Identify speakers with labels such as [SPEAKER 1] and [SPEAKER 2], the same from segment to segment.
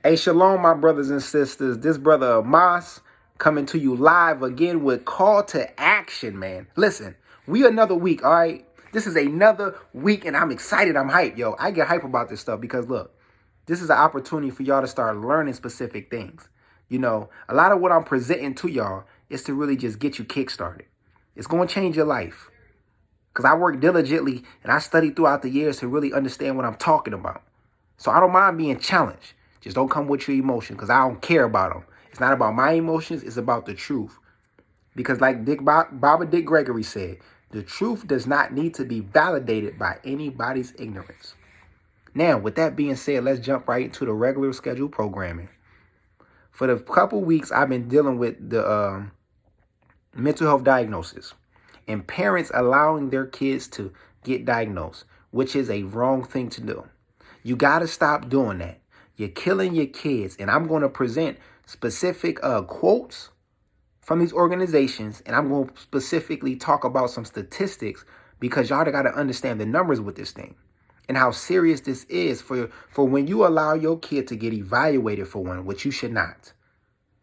[SPEAKER 1] Hey, shalom, my brothers and sisters. This brother Amos coming to you live again with call to action, man. Listen, we another week, all right? This is another week, and I'm excited. I'm hyped, yo. I get hype about this stuff because, look, this is an opportunity for y'all to start learning specific things. You know, a lot of what I'm presenting to y'all is to really just get you kickstarted. It's going to change your life because I work diligently and I studied throughout the years to really understand what I'm talking about. So I don't mind being challenged. Just don't come with your emotion because I don't care about them. It's not about my emotions. It's about the truth. Because like Baba Dick Gregory said, the truth does not need to be validated by anybody's ignorance. Now, with that being said, let's jump right into the regular scheduled programming. For the couple weeks, I've been dealing with the mental health diagnosis and parents allowing their kids to get diagnosed, which is a wrong thing to do. You got to stop doing that. You're killing your kids. And I'm going to present specific quotes from these organizations. And I'm going to specifically talk about some statistics because y'all got to understand the numbers with this thing and how serious this is for when you allow your kid to get evaluated for one, which you should not.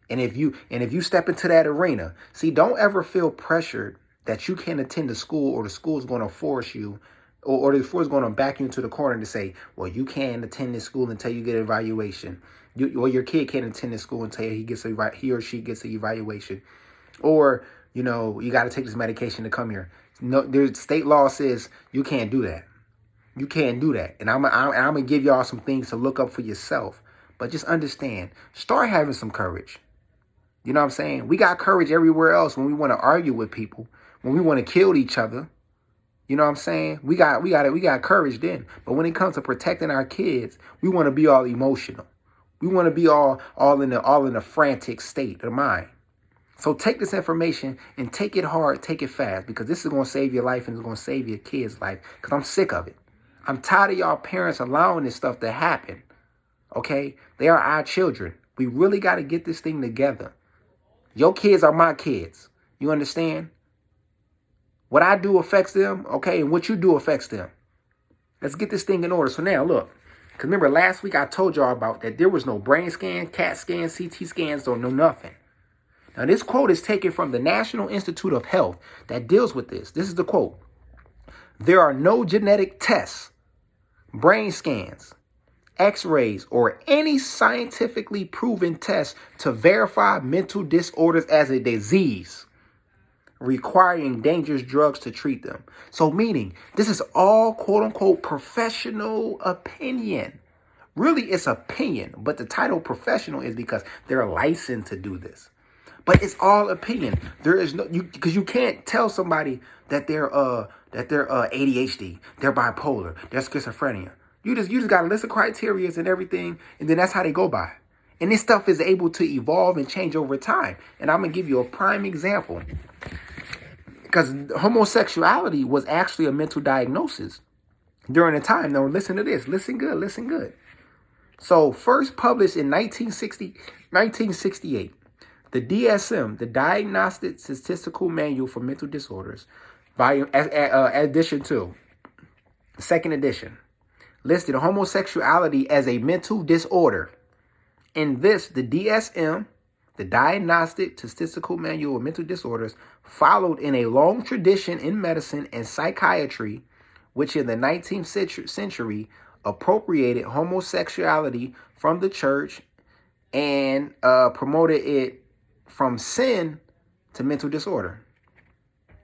[SPEAKER 1] And if you step into that arena, see, don't ever feel pressured that you can't attend the school or the school is going to force you or the school is going to back you into the corner to say, well, you can't attend this school until you get an evaluation. Or your kid can't attend this school until he or she gets an evaluation. Or, you know, you got to take this medication to come here. No, there's state law says you can't do that. You can't do that. And I'm going to give y'all some things to look up for yourself. But just understand, start having some courage. You know what I'm saying? We got courage everywhere else when we want to argue with people, when we want to kill each other. You know what I'm saying? We got courage then. But when it comes to protecting our kids, we want to be all emotional. We want to be all in a frantic state of mind. So take this information and take it hard, take it fast, because this is going to save your life and it's going to save your kid's life. Because I'm sick of it. I'm tired of y'all parents allowing this stuff to happen. Okay? They are our children. We really got to get this thing together. Your kids are my kids. You understand? What I do affects them, okay? And what you do affects them. Let's get this thing in order. So now, look. Because remember, last week I told y'all about that there was no brain scan, CAT scan, CT scans, or no nothing. Now, this quote is taken from the National Institute of Health that deals with this. This is the quote. There are no genetic tests, brain scans, X-rays, or any scientifically proven tests to verify mental disorders as a disease, requiring dangerous drugs to treat them. So meaning, this is all quote-unquote professional opinion. Really, it's opinion, but the title professional is because they're licensed to do this. But it's all opinion. There is no, because you can't tell somebody that they're ADHD, they're bipolar, they're schizophrenia. You just got a list of criteria and everything, and then that's how they go by. And this stuff is able to evolve and change over time. And I'm gonna give you a prime example. Because homosexuality was actually a mental diagnosis during the time. Now listen to this. Listen good. Listen good. So first published in 1968. The DSM, the Diagnostic Statistical Manual for Mental Disorders, volume edition 2, second edition, listed homosexuality as a mental disorder. In this, the DSM, the Diagnostic Statistical Manual of Mental Disorders, followed in a long tradition in medicine and psychiatry, which in the 19th century appropriated homosexuality from the church and promoted it from sin to mental disorder.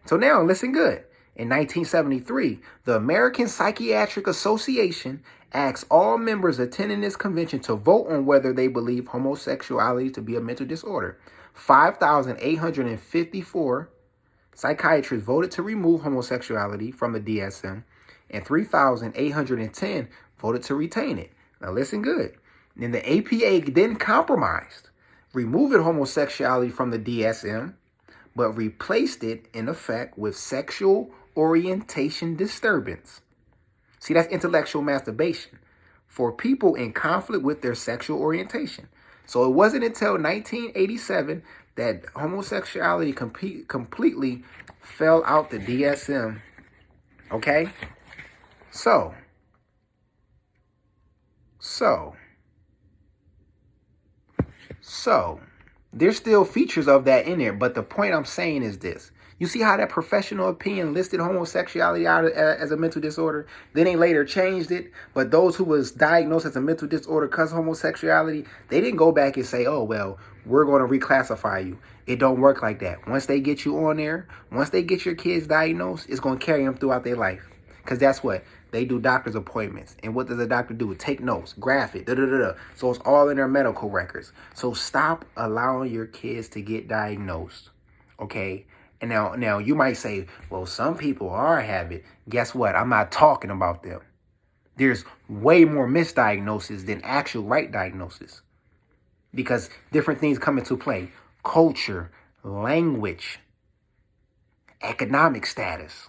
[SPEAKER 1] So now listen good. In 1973, the American Psychiatric Association asked all members attending this convention to vote on whether they believe homosexuality to be a mental disorder. 5,854 psychiatrists voted to remove homosexuality from the DSM, and 3,810 voted to retain it. Now listen good. Then the APA then compromised, removing homosexuality from the DSM, but replaced it in effect with sexual orientation disturbance. See, that's intellectual masturbation for people in conflict with their sexual orientation. So it wasn't until 1987 that homosexuality completely fell out the DSM. Okay? So So there's still features of that in there, but the point I'm saying is this. You see how that professional opinion listed homosexuality out as a mental disorder? Then they later changed it, but those who was diagnosed as a mental disorder because of homosexuality, they didn't go back and say, oh, well, we're going to reclassify you. It don't work like that. Once they get you on there, once they get your kids diagnosed, it's going to carry them throughout their life. Because that's what? They do doctor's appointments. And what does a doctor do? Take notes, graph it, da-da-da-da. So it's all in their medical records. So stop allowing your kids to get diagnosed, okay? And now you might say, well, some people are having it. Guess what? I'm not talking about them. There's way more misdiagnosis than actual right diagnosis. Because different things come into play. Culture, language, economic status.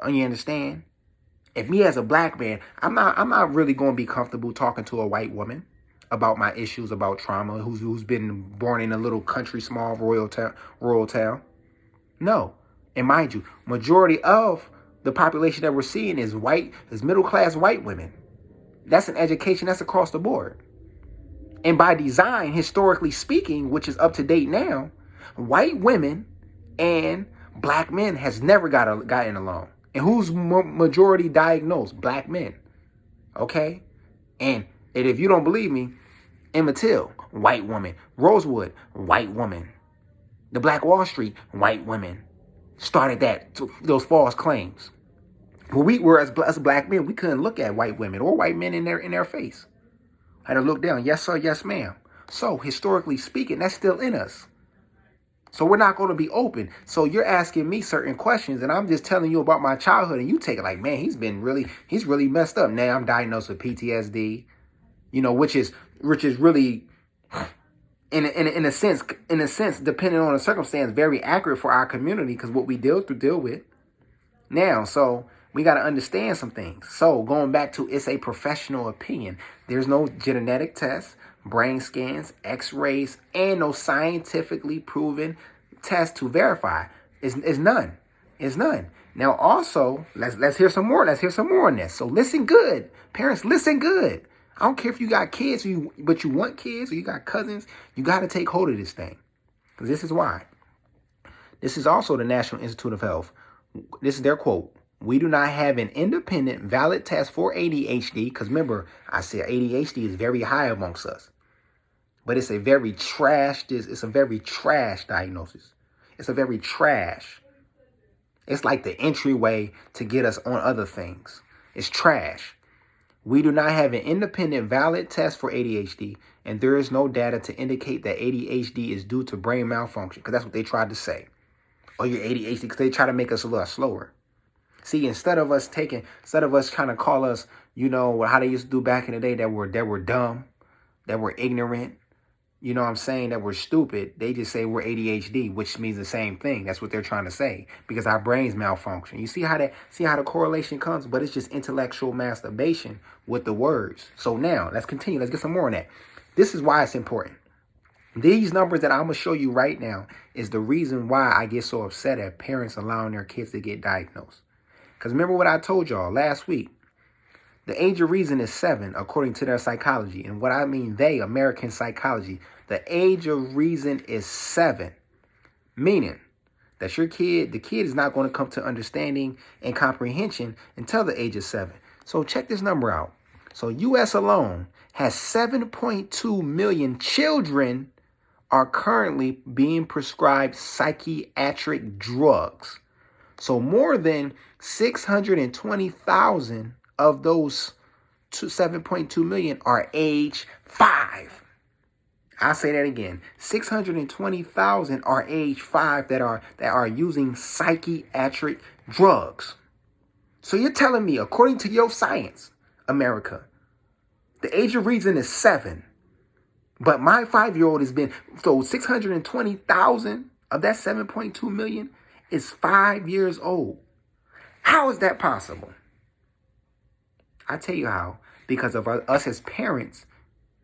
[SPEAKER 1] You understand? If me as a black man, I'm not really going to be comfortable talking to a white woman about my issues, about trauma, who's been born in a little country, small rural town. No. And mind you, majority of the population that we're seeing is white, is middle-class white women. That's an education that's across the board. And by design, historically speaking, which is up to date now, white women and black men has never gotten along. And who's majority diagnosed? Black men. Okay? And if you don't believe me, Emmett Till, white woman. Rosewood, white woman. The Black Wall Street, white women. Started those false claims. Well, we were as black men, we couldn't look at white women or white men in their face. Had to look down. Yes, sir. Yes, ma'am. So historically speaking, that's still in us. So we're not going to be open. So you're asking me certain questions, and I'm just telling you about my childhood, and you take it like, man, he's really messed up. Now I'm diagnosed with PTSD, which is really, in a sense, depending on the circumstance, very accurate for our community because what we deal with. Now, so we got to understand some things. So going back to it's a professional opinion. There's no genetic test, brain scans, x-rays, and no scientifically proven test to verify. It's none. It's none. Now also, let's hear some more. Let's hear some more on this. So listen good. Parents, listen good. I don't care if you got kids, but you want kids or you got cousins, you got to take hold of this thing. Because this is why. This is also the National Institute of Health. This is their quote. We do not have an independent, valid test for ADHD. Because remember, I said ADHD is very high amongst us. But it's a very trash diagnosis. It's a very trash. It's like the entryway to get us on other things. It's trash. We do not have an independent, valid test for ADHD, and there is no data to indicate that ADHD is due to brain malfunction, because that's what they tried to say. Oh, you're ADHD, because they try to make us a little slower. See, instead of us trying to call us, how they used to do back in the day, that we're dumb, that we're ignorant, what I'm saying, that we're stupid, they just say we're ADHD, which means the same thing. That's what they're trying to say, because our brains malfunction. You see how the correlation comes, but it's just intellectual masturbation with the words. So now let's continue. Let's get some more on that. This is why it's important. These numbers that I'm going to show you right now is the reason why I get so upset at parents allowing their kids to get diagnosed. Because remember what I told y'all last week. The age of reason is 7, according to their psychology. And what I mean, American psychology, the age of reason is 7. Meaning that the kid is not going to come to understanding and comprehension until the age of 7. So check this number out. So U.S. alone has 7.2 million children are currently being prescribed psychiatric drugs. So more than 620,000 of those 7.2 million are age 5. I'll say that again. 620,000 are age 5 that are using psychiatric drugs. So you're telling me, according to your science, America, the age of reason is 7. But my 5-year-old has been, so 620,000 of that 7.2 million is 5 years old. How is that possible? I tell you how. Because of us as parents,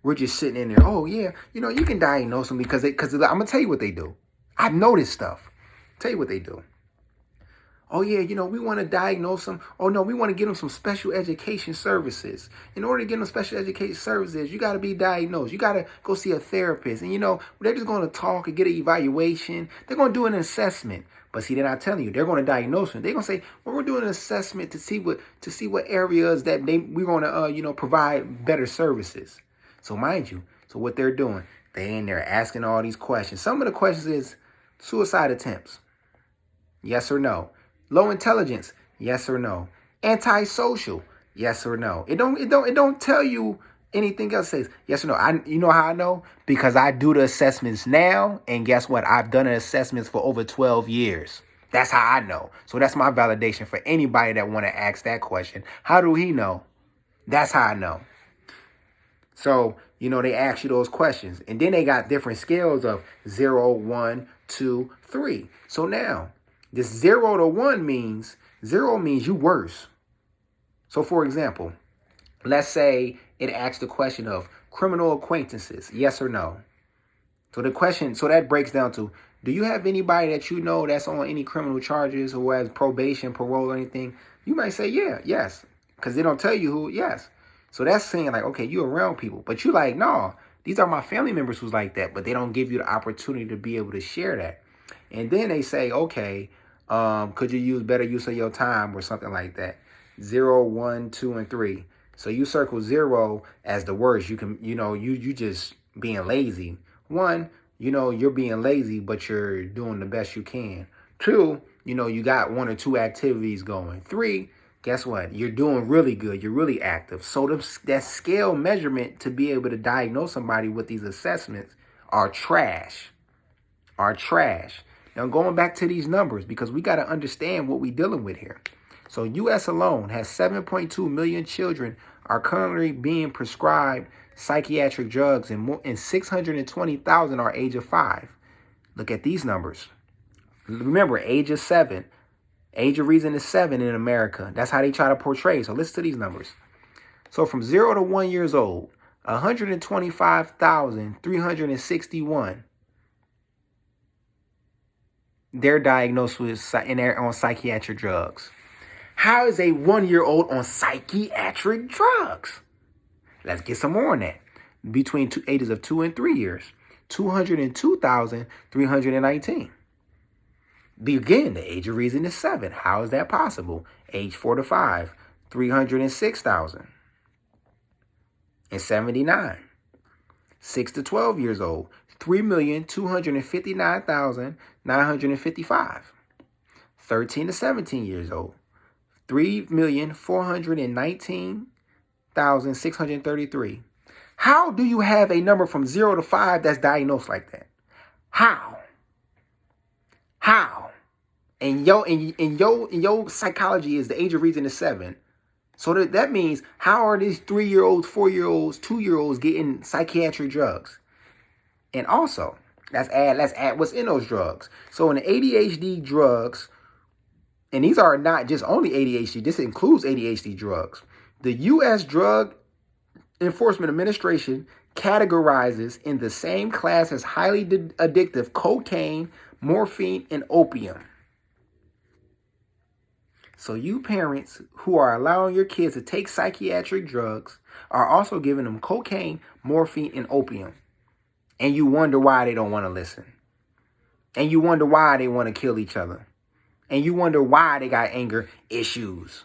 [SPEAKER 1] we're just sitting in there. Oh, yeah, you can diagnose them because I'm going to tell you what they do. I've noticed stuff. Tell you what they do. Oh, yeah, we want to diagnose them. Oh, no, we want to get them some special education services. In order to get them special education services, you got to be diagnosed. You got to go see a therapist. And, they're just going to talk and get an evaluation. They're going to do an assessment. But see, they're not telling you. They're going to diagnose them. They're going to say, well, we're doing an assessment to see what areas that we're going to, provide better services. So mind you, so what they're doing, they in there asking all these questions. Some of the questions is suicide attempts. Yes or no? Low intelligence, yes or no? Antisocial, yes or no? It don't tell you anything else. It says yes or no. You know how I know? Because I do the assessments now, and guess what? I've done the assessments for over 12 years. That's how I know. So that's my validation for anybody that want to ask that question. How do he know? That's how I know. So, they ask you those questions. And then they got different scales of 0, 1, 2, 3. So now, this 0 to 1 means, 0 means you worse. So, for example, let's say it asks the question of criminal acquaintances, yes or no? So that breaks down to, do you have anybody that you know that's on any criminal charges or has probation, parole, or anything? You might say, yes, because they don't tell you who, yes. So that's saying like, okay, you're around people, but you like, no, these are my family members who's like that, but they don't give you the opportunity to be able to share that. And then they say, okay, could you use better use of your time or something like that? 0, 1, 2, and 3. So you circle 0 as the worst. You can, you just being lazy. 1, you're being lazy, but you're doing the best you can. 2, you got 1 or 2 activities going. 3, guess what? You're doing really good. You're really active. So that scale measurement to be able to diagnose somebody with these assessments are trash. Now, going back to these numbers, because we got to understand what we're dealing with here. So U.S. alone has 7.2 million children are currently being prescribed psychiatric drugs, and 620,000 are age of 5. Look at these numbers. Remember, age of 7. Age of reason is 7 in America. That's how they try to portray. So listen to these numbers. So from 0 to 1 years old, 125,361. They're diagnosed with and they're on psychiatric drugs. How is a 1-year-old on psychiatric drugs? Let's get some more on that. Between ages of 2 and 3 years, 202,319. Again, the age of reason is 7. How is that possible? Age 4 to 5, 306,079. 6 to 12 years old, 3,259,955. 13 to 17 years old, 3,419,633. How do you have a number from 0 to 5 that's diagnosed like that? How? And your psychology is the age of reason is 7. So that means, how are these 3-year-olds, 4-year-olds, 2-year-olds getting psychiatric drugs? And also, let's add what's in those drugs. So in the ADHD drugs, and these are not just only ADHD, this includes ADHD drugs. The U.S. Drug Enforcement Administration categorizes in the same class as highly addictive cocaine, morphine, and opium. So you parents who are allowing your kids to take psychiatric drugs are also giving them cocaine, morphine, and opium. And you wonder why they don't want to listen. And you wonder why they want to kill each other. And you wonder why they got anger issues.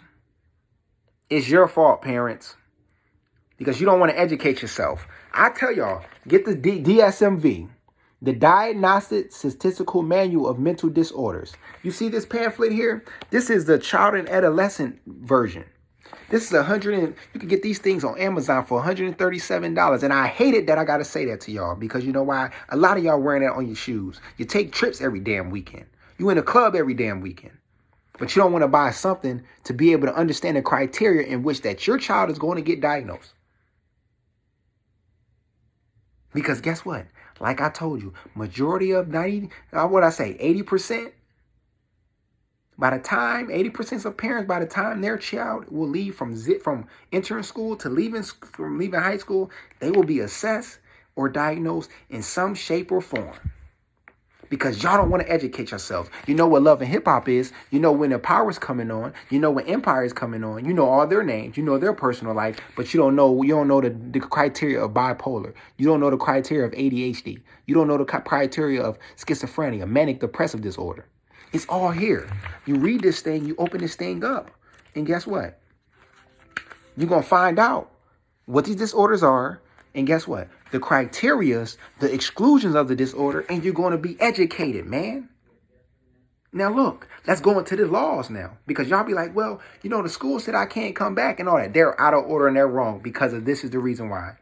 [SPEAKER 1] It's your fault, parents. Because you don't want to educate yourself. I tell y'all, get the DSMV. The Diagnostic Statistical Manual of Mental Disorders. You see this pamphlet here? This is the child and adolescent version. This is you can get these things on Amazon for $137. And I hate it that I got to say that to y'all, because you know why? A lot of y'all wearing that on your shoes. You take trips every damn weekend. You in a club every damn weekend. But you don't want to buy something to be able to understand the criteria in which that your child is going to get diagnosed. Because guess what? Like I told you, majority of 80%, by the time 80% of parents, by the time their child will leave from entering school to leaving high school, they will be assessed or diagnosed in some shape or form. because y'all don't want to educate yourselves. You know what Love and Hip Hop is. You know when the Power's coming on. You know when Empire is coming on. You know all their names. You know their personal life, but you don't know the criteria of bipolar. You don't know the criteria of ADHD. You don't know the criteria of schizophrenia, manic depressive disorder. It's all here. You read this thing, you open this thing up, and guess what? You're going to find out what these disorders are, and guess what? The criterias, the exclusions of the disorder, and you're going to be educated, man. Now, look, let's go into the laws now, because y'all be like, well, you know, the school said I can't come back and all that. They're out of order and they're wrong because of this is the reason why.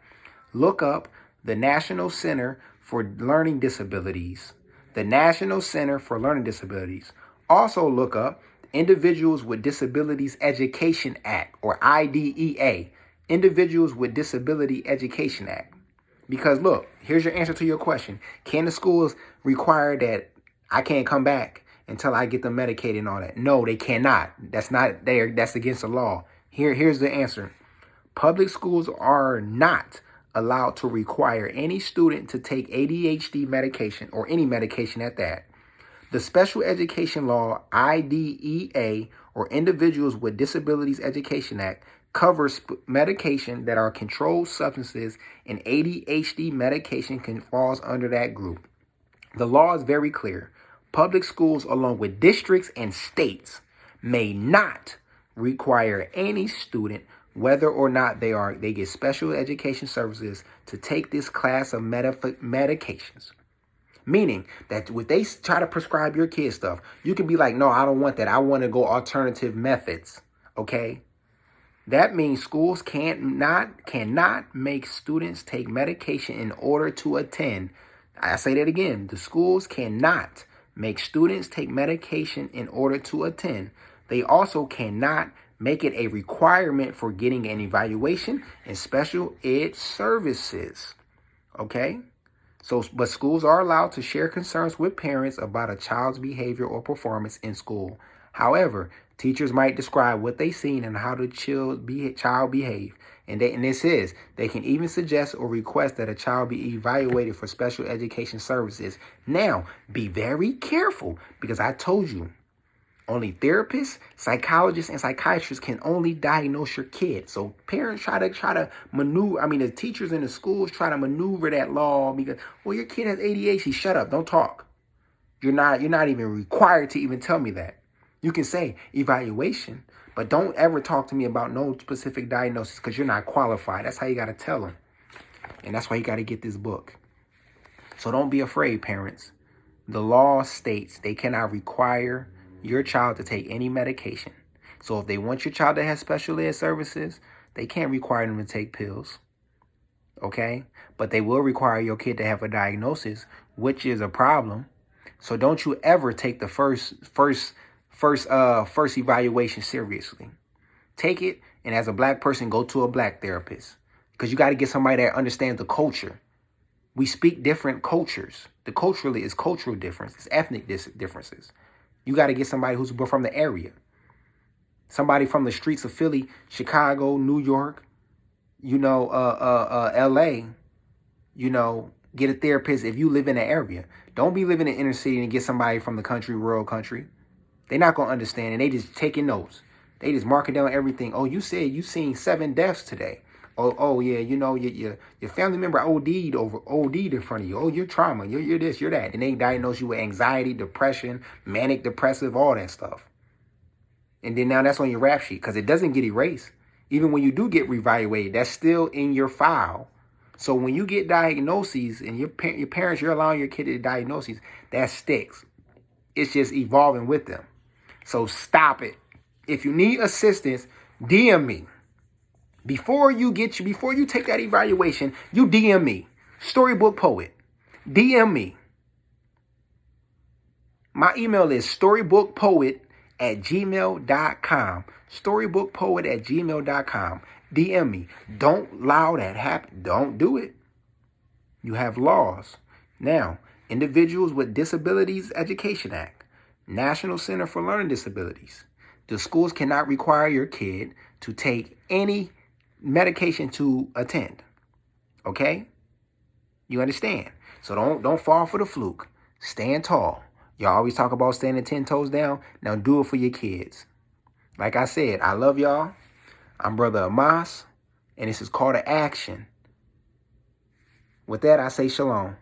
[SPEAKER 1] Look up the National Center for Learning Disabilities. The National Center for Learning Disabilities. Also look up Individuals with Disabilities Education Act, or IDEA. Individuals with Disability Education Act. Because look, here's your answer to your question. Can the schools require that I can't come back until I get them medicated and all that? No, they cannot. That's not there. That's against the law. Here's the answer. Public schools are not allowed to require any student to take ADHD medication, or any medication at that. The Special Education Law, IDEA, or Individuals with Disabilities Education Act, covers medication that are controlled substances, and ADHD medication falls under that group. The law is very clear. Public schools, along with districts and states, may not require any student, whether or not they get special education services, to take this class of medications. Meaning that if they try to prescribe your kid stuff, you can be like, no, I don't want that. I want to go alternative methods. Okay? That means schools cannot make students take medication in order to attend. I say that again. The schools cannot make students take medication in order to attend. They also cannot make it a requirement for getting an evaluation and special ed services. Okay? But schools are allowed to share concerns with parents about a child's behavior or performance in school. However, teachers might describe what they've seen and how the child behave. And it says they can even suggest or request that a child be evaluated for special education services. Now, be very careful, because I told you, only therapists, psychologists, and psychiatrists can only diagnose your kid. So parents try to maneuver. The teachers in the schools try to maneuver that law because, well, your kid has ADHD. Shut up. Don't talk. You're not even required to even tell me that. You can say evaluation, but don't ever talk to me about no specific diagnosis, because you're not qualified. That's how you got to tell them. And that's why you got to get this book. So don't be afraid, parents. The law states they cannot require your child to take any medication. So if they want your child to have special ed services, they can't require them to take pills. Okay? But they will require your kid to have a diagnosis, which is a problem. So don't you ever take the first evaluation seriously. Take it, and as a black person, go to a black therapist, because you got to get somebody that understands the culture. We speak different cultures. The culturally is cultural differences, ethnic differences. You got to get somebody who's from the area. Somebody from the streets of Philly, Chicago, New York, LA, get a therapist if you live in the area. Don't be living in the inner city and get somebody from the country, rural country. They're not going to understand, and they just taking notes. They just marking down everything. Oh, you said you seen 7 deaths today. Oh yeah, your family member OD'd in front of you. Oh, you're trauma. You're this, you're that. And they diagnose you with anxiety, depression, manic depressive, all that stuff. And then now that's on your rap sheet, because it doesn't get erased. Even when you do get reevaluated, that's still in your file. So when you get diagnoses and your parents, you're allowing your kid to diagnoses, that sticks. It's just evolving with them. So stop it. If you need assistance, DM me. Before you take that evaluation, you DM me. Storybook Poet. DM me. My email is storybookpoet@gmail.com. Storybookpoet@gmail.com. DM me. Don't allow that happen. Don't do it. You have laws. Now, Individuals with Disabilities Education Act. National Center for Learning Disabilities. The schools cannot require your kid to take any medication to attend. Okay? You understand? So don't fall for the fluke. Stand tall. Y'all always talk about standing 10 toes down. Now do it for your kids. Like I said, I love y'all. I'm Brother Amas, and this is Call to Action. With that, I say shalom.